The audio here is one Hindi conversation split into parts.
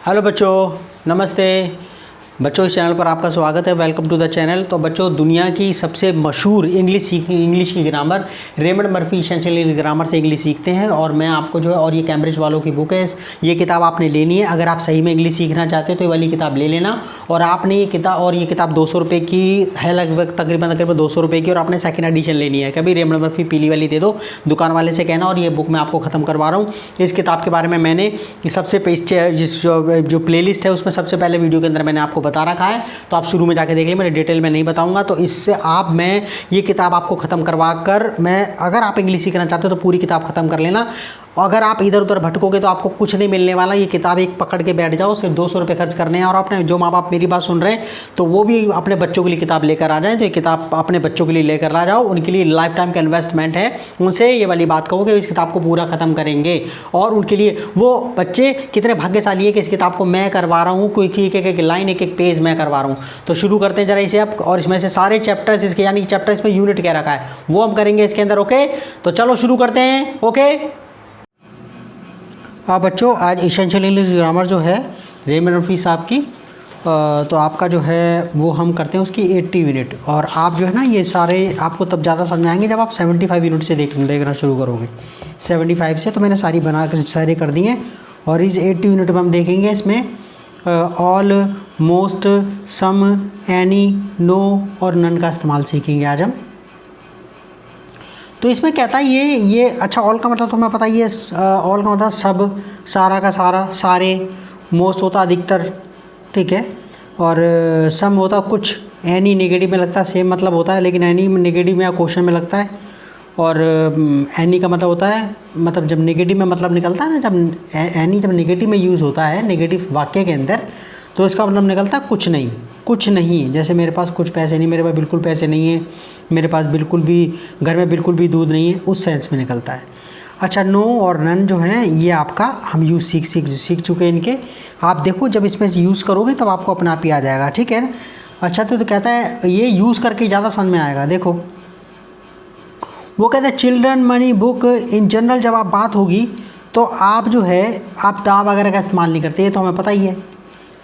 हेलो बच्चों, नमस्ते बच्चों। इस चैनल पर आपका स्वागत है। Welcome to the channel. तो बच्चों, दुनिया की सबसे मशहूर इंग्लिश की grammar Raymond Murphy essential grammar से इंग्लिश सीखते हैं। और मैं आपको जो है, और ये कैम्ब्रिज वालों की बुक है, ये किताब आपने लेनी है। अगर आप सही में इंग्लिश सीखना चाहते हो तो ये वाली किताब ले लेना। और आपने ये किताब 200 रुपये की है, लगभग तकरीबन 200 रुपये की। और आपने सेकेंड एडिशन लेनी है। कभी रेमंड मर्फी पीली वाली दे दो, दुकान वाले से कहना। और ये बुक मैं आपको ख़त्म करवा रहा हूँ। इस किताब के बारे में मैंने सबसे जो प्लेलिस्ट है उसमें सबसे पहले वीडियो के अंदर मैंने आपको बता रखा है, तो आप शुरू में जाके देख लें। मैं डिटेल में नहीं बताऊंगा। तो इससे मैं ये किताब आपको ख़त्म करवा कर, अगर आप इंग्लिश सीखना चाहते हो तो पूरी किताब ख़त्म कर लेना। अगर आप इधर उधर भटकोगे तो आपको कुछ नहीं मिलने वाला। ये किताब एक पकड़ के बैठ जाओ, सिर्फ 200 रुपये खर्च करने हैं। और अपने जो माँ बाप मेरी बात सुन रहे हैं तो वो भी अपने बच्चों के लिए किताब लेकर आ जाएं। तो ये किताब अपने बच्चों के लिए लेकर आ जाओ, उनके लिए लाइफ टाइम का इन्वेस्टमेंट है। उनसे ये वाली बात कहो कि इस किताब को पूरा ख़त्म करेंगे। और उनके लिए वो बच्चे कितने भाग्यशाली है कि इस किताब को मैं करवा रहा हूँ। कोई एक लाइन, एक पेज मैं करवा रहा हूँ। तो शुरू करते हैं जरा इसे अब। और इसमें से सारे चैप्टर्स इसके, यानी चैप्टर इसमें यूनिट क्या रखा है वो हम करेंगे इसके अंदर। ओके, तो चलो शुरू करते हैं। ओके, हाँ बच्चों, आज एसेंशियल इंग्लिश ग्रामर जो है रेमंड मर्फी साहब की, तो आपका जो है वो हम करते हैं उसकी 80 यूनिट। और आप जो है ना, ये सारे आपको तब ज़्यादा समझ में आएंगे जब आप 75 यूनिट से देखना शुरू करोगे। 75 से तो मैंने सारी बना कर सारे कर दी हैं। और इस 80 यूनिट में हम देखेंगे इसमें all, most, some, any, no और नन का इस्तेमाल सीखेंगे आज हम। तो इसमें कहता है ये अच्छा, ऑल का मतलब तुम्हें पता ही है। ऑल का मतलब सब, सारा का सारा, सारे। मोस्ट होता अधिकतर, ठीक है। और सम होता कुछ। एनी नेगेटिव में लगता है, सेम मतलब होता है, लेकिन एनी नेगेटिव में या क्वेश्चन में लगता है। और एनी का मतलब होता है, मतलब जब नेगेटिव में मतलब निकलता है ना, जब एनी जब नेगेटिव में यूज़ होता है नेगेटिव वाक्य के अंदर, तो इसका मतलब निकलता है कुछ नहीं। कुछ नहीं, जैसे मेरे पास कुछ पैसे नहीं, मेरे पास बिल्कुल पैसे नहीं है, मेरे पास बिल्कुल भी घर में बिल्कुल भी दूध नहीं है, उस सेंस में निकलता है। अच्छा, नो और नन जो हैं ये आपका हम यूज़ सीख चुके हैं इनके। आप देखो जब इसमें यूज़ करोगे तब आपको अपने आप ही आ जाएगा, ठीक है। अच्छा, तो कहता है ये यूज़ करके ज़्यादा समझ में आएगा। देखो वो कहता है children, money, book. In general जब आप बात होगी तो आप जो है आप दा वगैरह का इस्तेमाल नहीं करते, ये तो हमें पता ही है।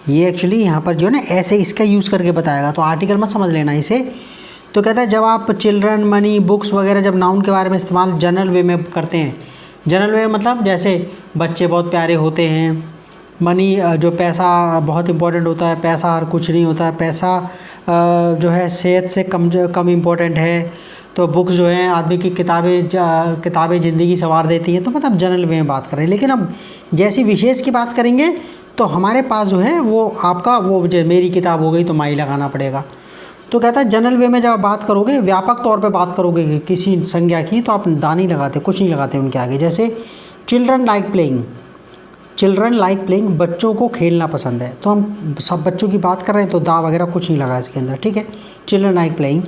ये एक्चुअली यहाँ पर जो है ना ऐसे इसका यूज़ करके बताएगा, तो आर्टिकल मत समझ लेना इसे। तो कहता है जब आप चिल्ड्रन, मनी, बुक्स वगैरह जब नाउन के बारे में इस्तेमाल जनरल वे में करते हैं। जनरल वे मतलब जैसे बच्चे बहुत प्यारे होते हैं, मनी जो पैसा बहुत इंपॉर्टेंट होता है, पैसा हर कुछ नहीं होता है, पैसा जो है सेहत से कम इम्पोर्टेंट है। तो बुक्स जो हैं आदमी की किताबें ज़िंदगी संवार देती हैं। तो मतलब जनरल वे में बात करें। लेकिन अब जैसी विशेष की बात करेंगे तो हमारे पास जो है वो आपका वो मेरी किताब हो गई तो माई लगाना पड़ेगा। तो कहता है जनरल वे में जब आप बात करोगे, व्यापक तौर पे बात करोगे किसी संज्ञा की, तो आप दा नहीं लगाते, कुछ नहीं लगाते उनके आगे। जैसे children like playing, children like playing, बच्चों को खेलना पसंद है। तो हम सब बच्चों की बात कर रहे हैं तो दा वगैरह कुछ नहीं लगा इसके अंदर, ठीक है। Children like playing.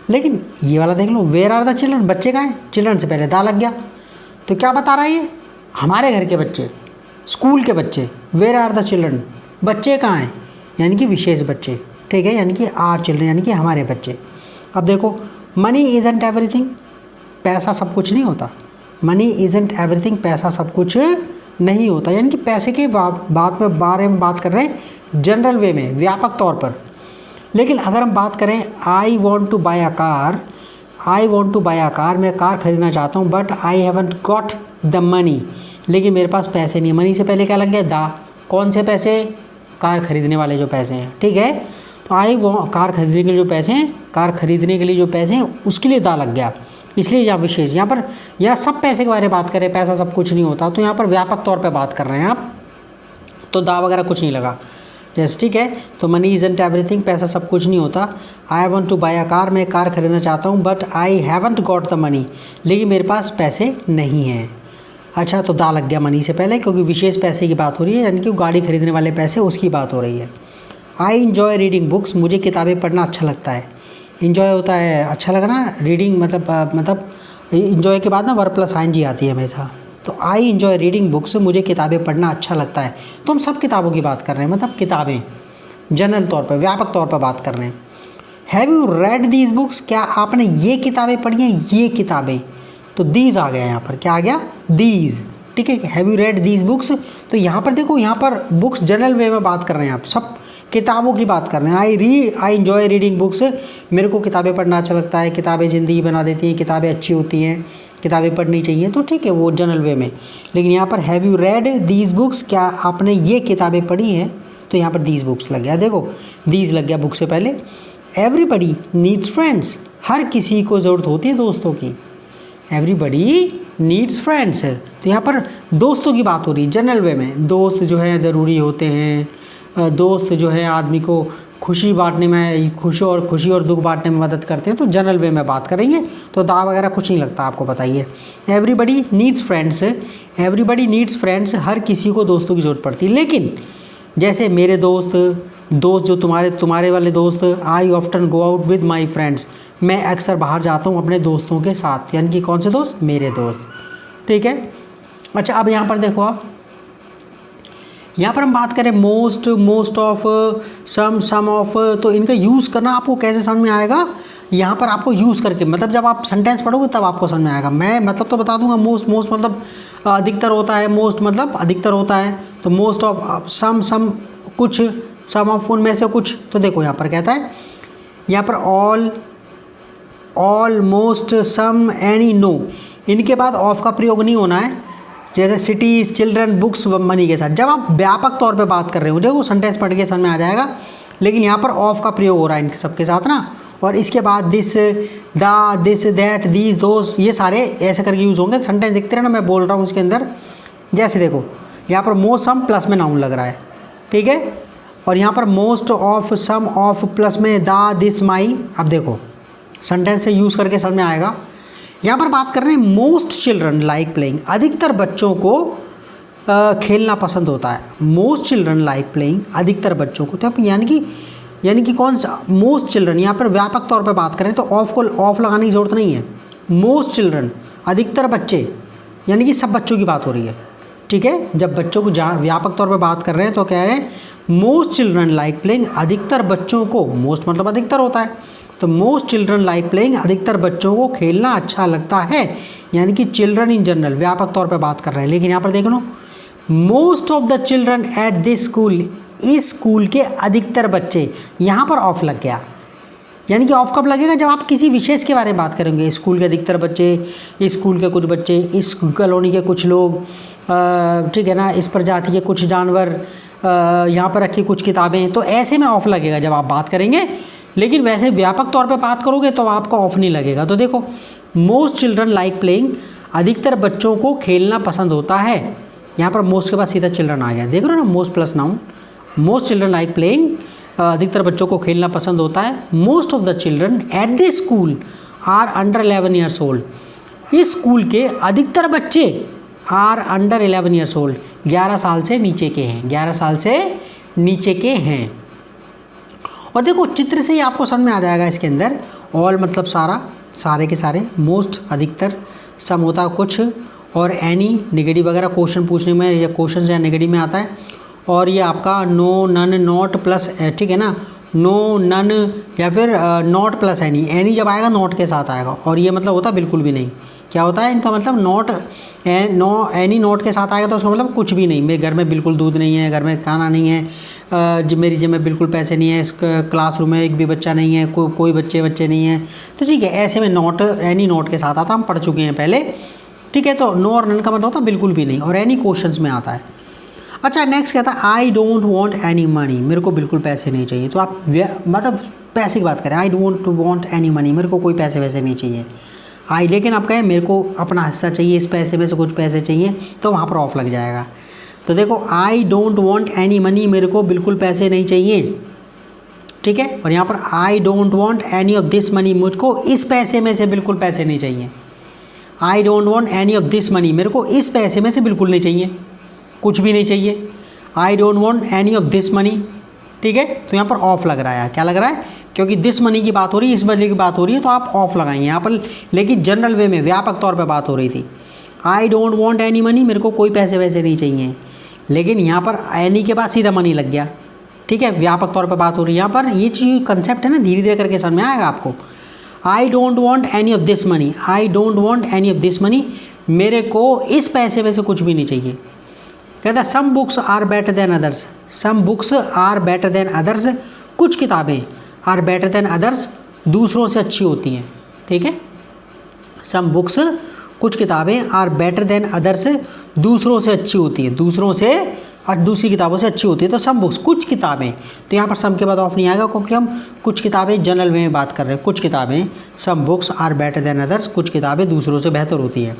लेकिन ये वाला देख लो, वेयर आर द चिल्ड्रन, बच्चे कहाँ हैं। चिल्ड्रन से पहले दा लग गया, तो क्या बता रहा है ये, हमारे घर के बच्चे, स्कूल के बच्चे। वेयर आर द चिल्ड्रन, बच्चे कहाँ हैं, यानी कि विशेष बच्चे, ठीक है, यानी कि आर चिल्ड्रन, यानी कि हमारे बच्चे। अब देखो, मनी इज़न्ट एवरीथिंग, पैसा सब कुछ नहीं होता। मनी इज़न्ट एवरीथिंग, पैसा सब कुछ नहीं होता, यानी कि पैसे के बारे में बात कर रहे हैं जनरल वे में, व्यापक तौर पर। लेकिन अगर हम बात करें I want to buy a car, I want to buy a car, मैं कार खरीदना चाहता हूँ, but I haven't got the money, लेकिन मेरे पास पैसे नहीं है। मनी से पहले क्या लग गया, दा। कौन से पैसे, कार खरीदने वाले जो पैसे हैं, ठीक है। तो कार खरीदने के लिए जो पैसे हैं, कार खरीदने के लिए जो पैसे हैं उसके लिए दा लग गया। इसलिए यहाँ विशेष, यहाँ पर यह सब पैसे के बारे में बात करें, पैसा सब कुछ नहीं होता, तो यहाँ पर व्यापक तौर पर बात कर रहे हैं आप, तो दा वगैरह कुछ नहीं लगा। जैसे ठीक है, तो मनी इज़न्ट एवरीथिंग, पैसा सब कुछ नहीं होता। I want to buy a car, मैं कार खरीदना चाहता हूँ, but I haven't got the money, लेकिन मेरे पास पैसे नहीं हैं। अच्छा, तो दा लग गया मनी से पहले, क्योंकि विशेष पैसे की बात हो रही है, यानी कि गाड़ी खरीदने वाले पैसे उसकी बात हो रही है। आई इन्जॉय रीडिंग बुक्स, मुझे किताबें पढ़ना अच्छा लगता है। इन्जॉय होता है अच्छा लगना, रीडिंग मतलब इन्जॉय के बाद ना वर्ब प्लस आईएनजी आती है हमेशा। तो आई इन्जॉय रीडिंग बुक्स, मुझे किताबें पढ़ना अच्छा लगता है। तो हम सब किताबों की बात कर रहे हैं, मतलब किताबें जनरल तौर पर, व्यापक तौर पर बात कर रहे हैं। Have you red these books, क्या आपने ये किताबें पढ़ी हैं, ये किताबें। तो दीज आ गया यहाँ पर, क्या आ गया, दीज, ठीक है, have you red these books. तो यहाँ पर देखो, यहाँ पर बुक्स जनरल वे में बात कर रहे हैं, आप सब किताबों की बात कर रहे हैं। आई एंजॉय रीडिंग बुक्स, मेरे को किताबें पढ़ना अच्छा लगता है, किताबें ज़िंदगी बना देती हैं, किताबें अच्छी होती हैं, किताबें पढ़नी चाहिए, तो ठीक है वो जनरल वे में। लेकिन यहाँ पर have you red these books, क्या आपने ये किताबें पढ़ी हैं, तो यहाँ पर दीज बुक्स लग गया, देखो दीज लग गया बुक से पहले। एवरीबडी नीड्स फ्रेंड्स, हर किसी को ज़रूरत होती है दोस्तों की, एवरीबडी नीड्स फ्रेंड्स। तो यहाँ पर दोस्तों की बात हो रही है जनरल वे में, दोस्त जो है ज़रूरी होते हैं, दोस्त जो है आदमी को खुशी बांटने में, खुशी और दुख बांटने में मदद करते हैं, तो जनरल वे में बात करेंगे, तो दा वगैरह कुछ नहीं लगता आपको, बताइए। Everybody needs friends, everybody needs friends, हर किसी को दोस्तों की ज़रूरत पड़ती है। लेकिन जैसे मेरे दोस्त जो तुम्हारे वाले दोस्त, आई often go out with my friends, मैं अक्सर बाहर जाता हूँ अपने दोस्तों के साथ, यानी कि कौन से दोस्त, मेरे दोस्त, ठीक है। अच्छा, अब यहाँ पर देखो आप, यहाँ पर हम बात करें मोस्ट ऑफ, सम ऑफ, तो इनका यूज़ करना आपको कैसे समझ में आएगा, यहाँ पर आपको यूज़ करके, मतलब जब आप सेंटेंस पढ़ोगे तब आपको समझ में आएगा। मैं मतलब तो बता दूंगा, मोस्ट मतलब अधिकतर होता है, मोस्ट मतलब अधिकतर होता है, तो मोस्ट ऑफ, सम कुछ, सम ऑफ उनमें से कुछ। तो देखो यहाँ पर कहता है, यहाँ पर all most some any no, इनके बाद ऑफ का प्रयोग नहीं होना है, जैसे सिटीज़ चिल्ड्रन बुक्स मनी के साथ। जब आप व्यापक तौर पे बात कर रहे हो, देखो सेंटेंस पढ़ के समझ में आ जाएगा, लेकिन यहाँ पर ऑफ का प्रयोग हो रहा है इनके सबके साथ ना, और इसके बाद दिस, दिस दैट दीज दोस, ये सारे ऐसे करके यूज़ होंगे। सेंटेंस देखते रहना, मैं बोल रहा हूँ इसके अंदर, जैसे देखो यहाँ पर मोस्ट सम प्लस में नाउन लग रहा है, ठीक है, और यहाँ पर most of some of plus में दा दिस माई। अब देखो सेंटेंस से यूज़ करके समझ में आएगा। यहाँ पर बात कर रहे हैं मोस्ट चिल्ड्रन लाइक प्लेइंग, अधिकतर बच्चों को खेलना पसंद होता है। मोस्ट चिल्ड्रन लाइक प्लेइंग, अधिकतर बच्चों को, तो यानी कि कौन सा मोस्ट चिल्ड्रन, यहाँ पर व्यापक तौर पे बात करें तो ऑफ लगाने की ज़रूरत नहीं है। मोस्ट चिल्ड्रन, अधिकतर बच्चे, यानी कि सब बच्चों की बात हो रही है, ठीक है। जब बच्चों को व्यापक तौर पे बात कर रहे हैं तो कह रहे हैं मोस्ट चिल्ड्रन लाइक प्लेइंग, अधिकतर बच्चों को, मोस्ट मतलब अधिकतर होता है, तो मोस्ट चिल्ड्रन लाइक प्लेइंग, अधिकतर बच्चों को खेलना अच्छा लगता है, यानी कि चिल्ड्रन इन जनरल व्यापक तौर पे बात कर रहे हैं। लेकिन यहाँ पर देख लो, most of the children at this school, इस स्कूल के अधिकतर बच्चे, यहाँ पर ऑफ लग गया। यानी कि ऑफ कब लगेगा, जब आप किसी विशेष के बारे में बात करेंगे, स्कूल के अधिकतर बच्चे, इस स्कूल के कुछ बच्चे, इस कॉलोनी के कुछ लोग, ठीक है ना, इस प्रजाति के कुछ जानवर, यहाँ पर रखी कुछ किताबें, तो ऐसे में ऑफ लगेगा जब आप बात करेंगे। लेकिन वैसे व्यापक तौर पे बात करोगे तो आपको ऑफ नहीं लगेगा। तो देखो, मोस्ट चिल्ड्रन लाइक प्लेइंग, अधिकतर बच्चों को खेलना पसंद होता है, यहाँ पर मोस्ट के बाद सीधा चिल्ड्रन आ गया, देख रहे हो ना, most plus noun. Most children like playing, अधिकतर बच्चों को खेलना पसंद होता है। Most of the children at this school are under 11 years old, इस स्कूल के अधिकतर बच्चे आर अंडर 11 ईयर्स ओल्ड, 11 साल से नीचे के हैं, 11 साल से नीचे के हैं। और देखो चित्र से ही आपको समझ में आ जाएगा इसके अंदर, ऑल मतलब सारा, सारे के सारे, मोस्ट अधिकतर, सम होता कुछ, और एनी नेगेटिव वगैरह क्वेश्चन पूछने में या क्वेश्चन या नेगेटिव में आता है, और ये आपका नो नन नॉट प्लस, ठीक है ना, नो नन या फिर नॉट प्लस एनी जब आएगा नॉट के साथ आएगा, और ये मतलब होता बिल्कुल भी नहीं। क्या होता है इनका मतलब, नॉट एनी नॉट के साथ आएगा तो उसका मतलब कुछ भी नहीं, मेरे घर में बिल्कुल दूध नहीं है, घर में खाना नहीं है, मेरी जेब में बिल्कुल पैसे नहीं है, इस क्लासरूम में एक भी बच्चा नहीं है, कोई बच्चे नहीं है, तो ठीक है, ऐसे में नॉट एनी नॉट के साथ आता, हम पढ़ चुके हैं पहले, ठीक है। तो नो और नन का मतलब होता है बिल्कुल भी नहीं, और एनी क्वेश्चंस में आता है। अच्छा, नेक्स्ट कहता है I don't want any money, मेरे को बिल्कुल पैसे नहीं चाहिए। तो आप मतलब पैसे की बात करें, I don't want any money, मेरे को कोई पैसे वैसे नहीं चाहिए। आई, लेकिन आप कहें मेरे को अपना हिस्सा चाहिए, इस पैसे में से कुछ पैसे चाहिए, तो वहाँ पर ऑफ लग जाएगा। तो देखो, I don't want any money, मेरे को बिल्कुल पैसे नहीं चाहिए, ठीक है। और यहाँ पर I don't want any of this money, मुझको इस पैसे में से बिल्कुल पैसे नहीं चाहिए। I don't want any of this money, मेरे को इस पैसे में से बिल्कुल नहीं चाहिए, कुछ भी नहीं चाहिए। I don't want any of this money, ठीक है। तो यहाँ पर ऑफ लग रहा है, क्या लग रहा है, क्योंकि दिस मनी की बात हो रही है, इस मनी की बात हो रही है, तो आप ऑफ लगाएंगे यहाँ पर। लेकिन जनरल वे में व्यापक तौर पे बात हो रही थी, I don't want any money, मेरे को कोई पैसे वैसे नहीं चाहिए। लेकिन यहाँ पर एनी के बाद सीधा मनी लग गया, ठीक है, व्यापक तौर पे बात हो रही है। यहाँ पर ये चीज़ कंसेप्ट है ना, धीरे धीरे करके समझ में आएगा आपको। I don't want any of this money, I don't want any of this money, मेरे को इस पैसे में से कुछ भी नहीं चाहिए। कहता है some books are better than others, some books are better than others, कुछ किताबें आर बेटर देन अदर्स, दूसरों से अच्छी होती हैं। ठीक है, सम बुक्स, कुछ किताबें आर बेटर देन अदर्स, दूसरों से अच्छी होती हैं, दूसरों से दूसरी किताबों से अच्छी होती है। तो सम बुक्स, कुछ किताबें, तो यहाँ पर सम के बाद ऑफ नहीं आएगा क्योंकि हम कुछ किताबें जनरल वे में बात कर रहे हैं। कुछ किताबें, some books are better than others, कुछ किताबें दूसरों से बेहतर होती हैं।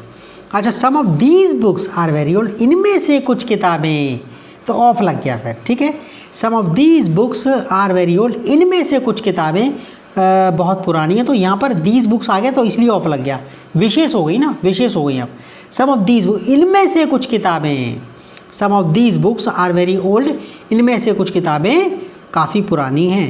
अच्छा, some of these books are very old, इनमें से कुछ किताबें, तो ऑफ लग गया फिर। ठीक है, some of these books are very old, इनमें से कुछ किताबें बहुत पुरानी है। तो यहाँ पर दीज बुक्स आ गया तो इसलिए ऑफ लग गया, विशेष हो गई ना, विशेष हो गई। अब सम ऑफ दीज बुक, इनमें से कुछ किताबें, some of these books are very old, इनमें से कुछ किताबें काफ़ी पुरानी हैं।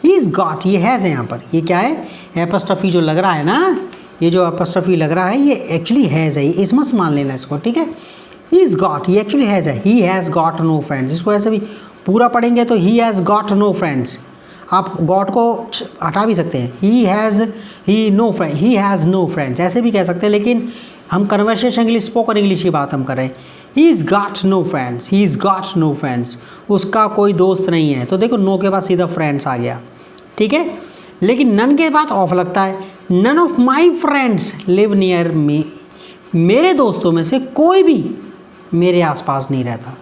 ही इज़ गॉट, ये हैज़ है यहाँ पर, ये क्या है, एपस्ट्रफी जो लग रहा है ना, ये जो एपस्ट्रफी लग रहा है ये एक्चुअली हैज़ है, ये इसमस मान लेना इसको। ठीक है, ही इज़ गॉट, ये एक्चुअली हैज़ है। He has got no friends, इसको ऐसे भी पूरा पढ़ेंगे तो he has got no friends, आप गॉट को हटा भी सकते हैं। ही हैज़ नो फ्रेंड्स ऐसे भी कह सकते हैं, लेकिन हम कन्वर्सेशन इंग्लिश, स्पोकन इंग्लिश की बात हम कर रहे हैं। He is got no friends, he is got no friends, उसका कोई दोस्त नहीं है। तो देखो नो के बाद सीधा फ्रेंड्स आ गया। ठीक है, लेकिन नन के बाद ऑफ लगता है। None of my friends live near me, मेरे दोस्तों में से कोई भी मेरे आसपास नहीं रहता।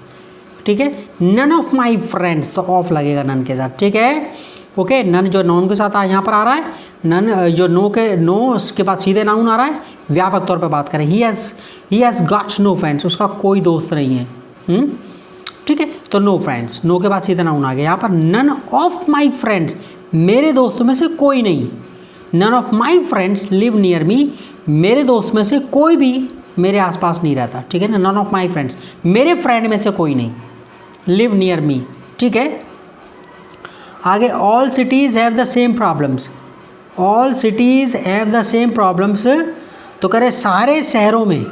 ठीक है, नन ऑफ माई फ्रेंड्स, तो ऑफ लगेगा नन के साथ। ठीक है, ओके, नन जो नाउन के साथ यहाँ पर आ रहा है, नन जो नो उसके बाद सीधे नाउन आ रहा है, व्यापक तौर पे बात करें। He has got no friends, उसका कोई दोस्त नहीं है। ठीक है, तो नो फ्रेंड्स, नो के बाद सीधे नाउन आ गया। यहाँ पर नन ऑफ माई फ्रेंड्स, मेरे दोस्तों में से कोई नहीं। None of my friends live near me, मेरे दोस्त में से कोई भी मेरे आसपास नहीं रहता। ठीक है ना, नन ऑफ माई फ्रेंड्स, मेरे फ्रेंड में से कोई नहीं, लिव नियर मी। ठीक है, आगे all cities have the same problems, all cities have the same problems, तो करें सारे शहरों में,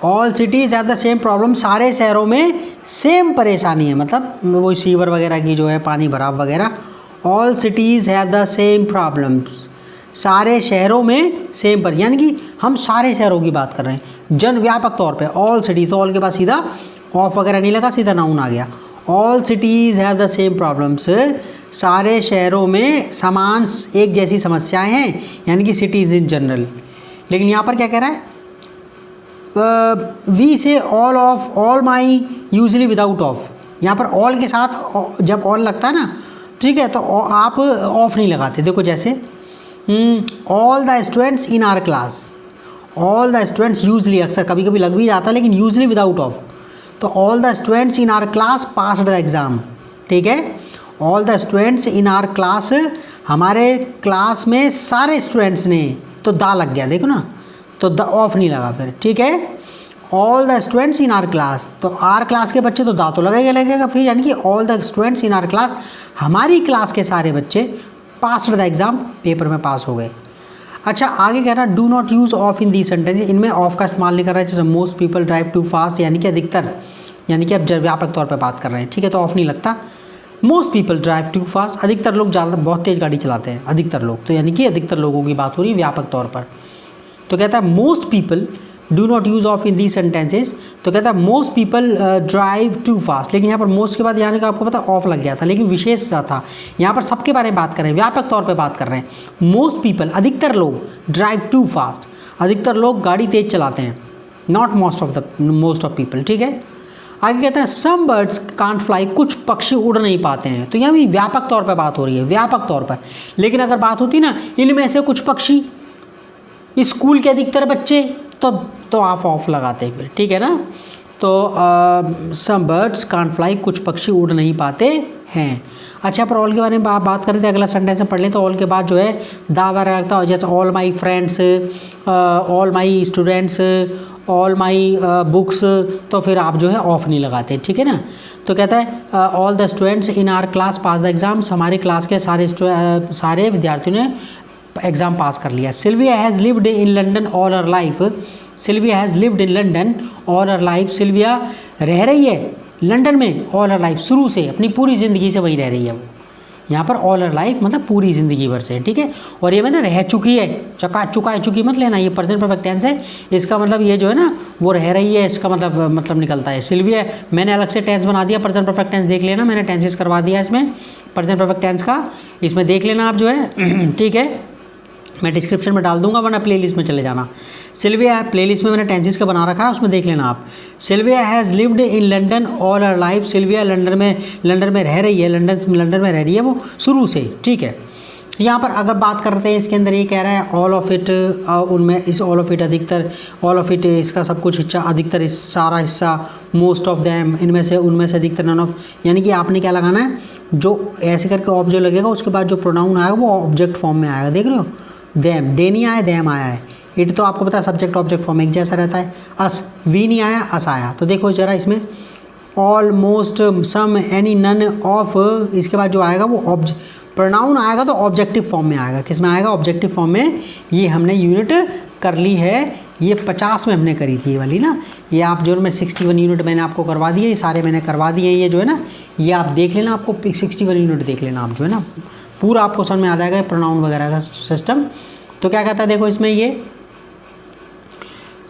all cities have the same problem, सारे शहरों में सेम परेशानी है, मतलब वो सीवर वगैरह की जो है, पानी भराव वगैरह। All cities have the same problems, सारे शहरों में सेम पर, यानी कि हम सारे शहरों की बात कर रहे हैं जन व्यापक तौर पे। ऑल सिटीज़, ऑल के बाद सीधा ऑफ वगैरह नहीं लगा, सीधा नाउन आ गया। All cities have the same problems, सारे शहरों में समान एक जैसी समस्याएं हैं, यानी कि सिटीज़ इन जनरल। लेकिन यहाँ पर क्या कह रहा है, वी से all of, all my usually without of, यहाँ पर ऑल के साथ जब ऑल लगता है ना, ठीक है, तो आप ऑफ नहीं लगाते। देखो जैसे all the students in our class, all the students usually, अक्सर कभी कभी लग भी जाता है, लेकिन यूजली विदाउट ऑफ। तो all the students in our class passed the exam. ठीक है, all the students in our class, हमारे क्लास में सारे स्टूडेंट्स ने, तो दा लग गया, देखो ना, तो द ऑफ नहीं लगा फिर। ठीक है, all the students in our class, तो आर क्लास के बच्चे, तो दा तो लगेगा फिर, यानी कि all the students in our class, हमारी क्लास के सारे बच्चे पास्ड द एग्ज़ाम, पेपर में पास हो गए। अच्छा, आगे कह रहा है do not use of in the sentence, इनमें ऑफ का इस्तेमाल नहीं कर रहा है। जैसे most people drive too fast, यानी कि अधिकतर, यानी कि अब व्यापक तौर पे बात कर रहे हैं। ठीक है, तो ऑफ नहीं लगता। Most people drive too fast, अधिकतर लोग ज़्यादा बहुत तेज़ गाड़ी चलाते हैं, अधिकतर लोग, तो यानी कि अधिकतर लोगों की बात हो रही है व्यापक तौर पर। तो कहता है most people do not use of in the sentences, तो कहता है most people drive too fast, लेकिन यहाँ पर मोस्ट के बाद यानी कि आपको पता ऑफ लग गया था, लेकिन विशेष सा था। यहाँ पर सबके बारे में बात कर रहे हैं, व्यापक तौर पे बात कर रहे हैं। मोस्ट पीपल, अधिकतर लोग, ड्राइव टू फास्ट, अधिकतर लोग गाड़ी तेज़ चलाते हैं, नॉट मोस्ट ऑफ पीपल। ठीक है, आगे कहते हैं सम बर्ड्स कांट फ्लाई, कुछ पक्षी उड़ नहीं पाते हैं। तो यहाँ भी व्यापक तौर पर बात हो रही है, व्यापक तौर पर। लेकिन अगर बात होती ना इनमें से कुछ पक्षी, स्कूल के अधिकतर बच्चे, तो आप ऑफ लगाते फिर। ठीक है ना, तो सम बर्ड्स कांट फ्लाई, कुछ पक्षी उड़ नहीं पाते हैं। अच्छा, पर ऑल के बारे में बात करें तो अगला सेंटेंस में पढ़ लें, तो ऑल के बाद जो है दा वगैरह लगता है, जैसे all my friends, all my students, all my books, तो फिर आप जो है ऑफ नहीं लगाते। ठीक है ना, तो कहता है all the students in our class pass the exams, हमारी क्लास के सारे विद्यार्थियों ने एग्ज़ाम पास कर लिया। Sylvia has lived in London all her life, Sylvia has lived in London all her life, Sylvia रह रही है लंदन में ऑल हर लाइफ, शुरू से अपनी पूरी ज़िंदगी से वहीं रह रही है वो। यहाँ पर ऑल हर लाइफ मतलब पूरी ज़िंदगी भर से, ठीक है। और ये मतलब रह चुकी है, चुकी मत लेना, ये प्रेजेंट परफेक्ट टेंस है, इसका मतलब ये जो है ना वो रह रही है, इसका मतलब निकलता है। सिल्विया, मैंने अलग से टेंस बना दिया, प्रेजेंट परफेक्ट टेंस देख लेना, मैंने टेंसेस करवा दिया इसमें प्रेजेंट परफेक्ट टेंस का, इसमें देख लेना आप जो है, ठीक है। मैं डिस्क्रिप्शन में डाल दूंगा, वरना प्लेलिस्ट में चले जाना। सिल्विया प्लेलिस्ट में मैंने टेंसेस का बना रखा है, उसमें देख लेना आप। Sylvia has lived in London all her life. Sylvia London में रह रही है, लंदन में रह रही है वो शुरू से, ठीक है। यहाँ पर अगर बात करते हैं इसके अंदर, ये कह रहा है ऑल ऑफ इट, उनमें इस ऑल ऑफ इट अधिकतर, ऑल ऑफ इट इसका सब कुछ हिस्सा, अधिकतर सारा हिस्सा, मोस्ट ऑफ दैम इनमें से, उनमें से अधिकतर, नन ऑफ, यानी कि आपने क्या लगाना है, जो ऐसे करके ऑफ जो लगेगा उसके बाद जो प्रोनाउन आएगा वो ऑब्जेक्ट फॉर्म में आएगा, देख रहे हो। दैम, दे नहीं आया, दैम आया है। इट तो आपको पता है सब्जेक्ट ऑब्जेक्ट फॉर्म एक जैसा रहता है। अस, वी नहीं आया, अस आया। तो देखो ज़रा इसमें almost, some, any, none, of, इसके बाद जो आएगा वो प्रोनाउन आएगा तो ऑब्जेक्टिव फॉर्म में आएगा। किस में आएगा? ऑब्जेक्टिव फॉर्म में। ये हमने यूनिट कर ली है, ये 50 में हमने करी थी ये वाली ना। ये आप जो मैं 61 यूनिट मैंने आपको करवा दिए, ये सारे मैंने करवा दिए, ये जो है ना ये आप देख लेना, आपको 61 यूनिट देख लेना आप जो है ना, पूरा आपको समझ में आ जाएगा प्रोनाउन वगैरह का सिस्टम। तो क्या कहता है देखो इसमें, ये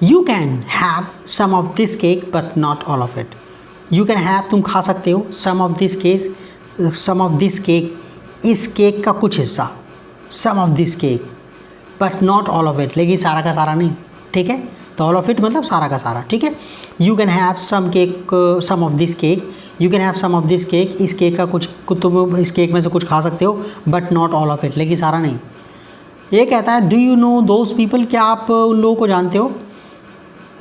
you can have some of this cake but not all of it. You can have, तुम खा सकते हो, सम ऑफ दिस केक, इस केक का कुछ हिस्सा, some of this cake but not all of it, लेकिन सारा का सारा नहीं, ठीक है। तो ऑल ऑफ इट मतलब सारा का सारा, ठीक है। You can have some of this cake, you can have some of this cake, इस केक का कुछ, तुम इस केक में से कुछ खा सकते हो, but not all of it, लेकिन सारा नहीं। ये कहता है do you know those people, क्या आप उन लोगों को जानते हो।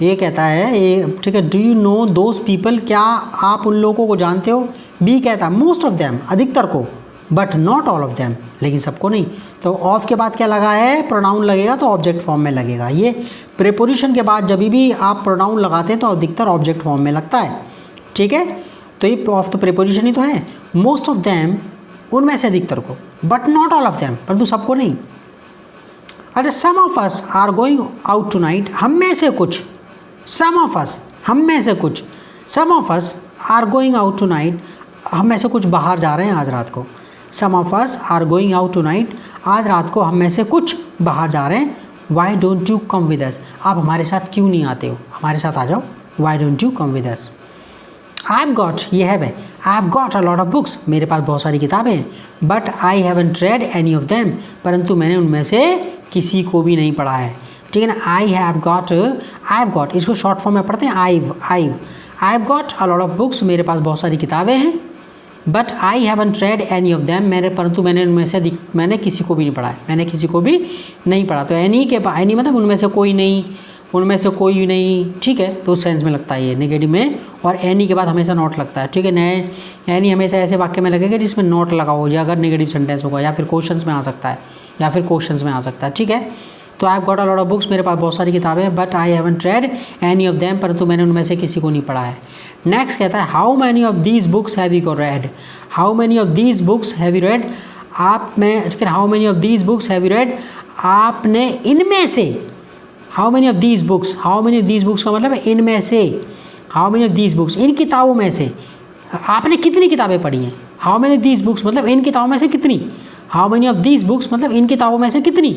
ये कहता है, ये ठीक है, do you know those people, क्या आप उन लोगों को जानते हो। बी कहता है मोस्ट ऑफ देम, अधिकतर को, but not all of them, लेकिन सबको नहीं। तो ऑफ के बाद क्या लगा है, प्रोनाउन लगेगा तो ऑब्जेक्ट फॉर्म में लगेगा। ये प्रीपोजिशन के बाद जब भी आप प्रोनाउन लगाते हैं तो अधिकतर ऑब्जेक्ट फॉर्म में लगता है, ठीक है। तो ये ऑफ तो प्रीपोजिशन ही तो है। मोस्ट ऑफ देम, उनमें से अधिकतर को, but not all of them, परंतु सबको नहीं। अच्छा, some of us are going out tonight, हम में से कुछ, सम ऑफ अस, हम में से कुछ, some of us are going out tonight, हम में से कुछ बाहर जा रहे हैं आज रात को। Some of us are going out tonight, आज रात को हम में से कुछ बाहर जा रहे हैं। Why don't you come with us, आप हमारे साथ क्यों नहीं आते हो, हमारे साथ आ जाओ। Why don't you come with us. I have got, ये है भाई, I have got a lot of books, मेरे पास बहुत सारी किताबें हैं। But I haven't red any of them, परंतु मैंने उनमें से किसी को भी नहीं पढ़ा है, ठीक है ना। आई हैव गॉट, इसको शॉर्ट फॉर्म में पढ़ते हैं I have got a lot of books, मेरे पास बहुत सारी किताबें हैं। But I haven't red any of them, परंतु मैंने उनमें से मैंने किसी को भी नहीं पढ़ा है, मैंने किसी को भी नहीं पढ़ा। तो एनी मतलब उनमें से कोई नहीं, उनमें से कोई नहीं, ठीक है। तो उस सेंस में लगता है ये नेगेटिव में, और एनी के बाद हमेशा नॉट लगता है, ठीक है। नए एनी हमेशा ऐसे वाक्य में लगेगा जिसमें नॉट लगा हो, या अगर नेगेटिव सेंटेंस होगा, या फिर क्वेश्चंस में आ सकता है, ठीक है। तो I have got a lot of books, मेरे पास बहुत सारी किताबें हैं। But I haven't red any of them, परंतु मैंने उनमें से किसी को नहीं पढ़ा है। नेक्स्ट कहता है how many of these books have you read, how many of these books have you read, आप में, ठीक है। How many of these books have you read, आपने इनमें से, how many of these books, how many of these books का मतलब है इनमें से, how many of these books, इन किताबों में से आपने कितनी किताबें पढ़ी हैं। How many of these books मतलब इन किताबों में से कितनी, how many of these books मतलब इन किताबों में से कितनी,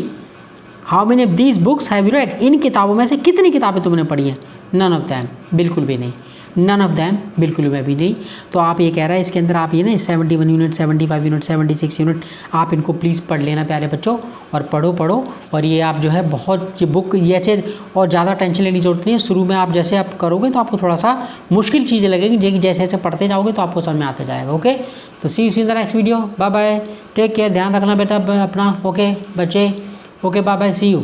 how many of these books have you read, इन किताबों में से कितनी किताबें तुमने पढ़ी हैं। नन ऑफ दैम, बिल्कुल भी नहीं, नन ऑफ दैम बिल्कुल भी नहीं। तो आप ये कह रहा है इसके अंदर आप ये ना 71 यूनिट, 75 यूनिट, 76 यूनिट आप इनको प्लीज़ पढ़ लेना प्यारे बच्चों, और पढ़ो। और ये आप जो है बहुत, ये बुक ये चीज़ और ज़्यादा टेंशन लेने की जरूरत नहीं है। शुरू में आप जैसे आप करोगे तो आपको थोड़ा सा मुश्किल चीज़ें लगेंगी, जैसे जैसे पढ़ते जाओगे तो आपको समझ में आते जाएगा। ओके, तो see you in the next video, bye bye, take care, ध्यान रखना बेटा अपना। ओके बच्चे, okay bye bye, see you.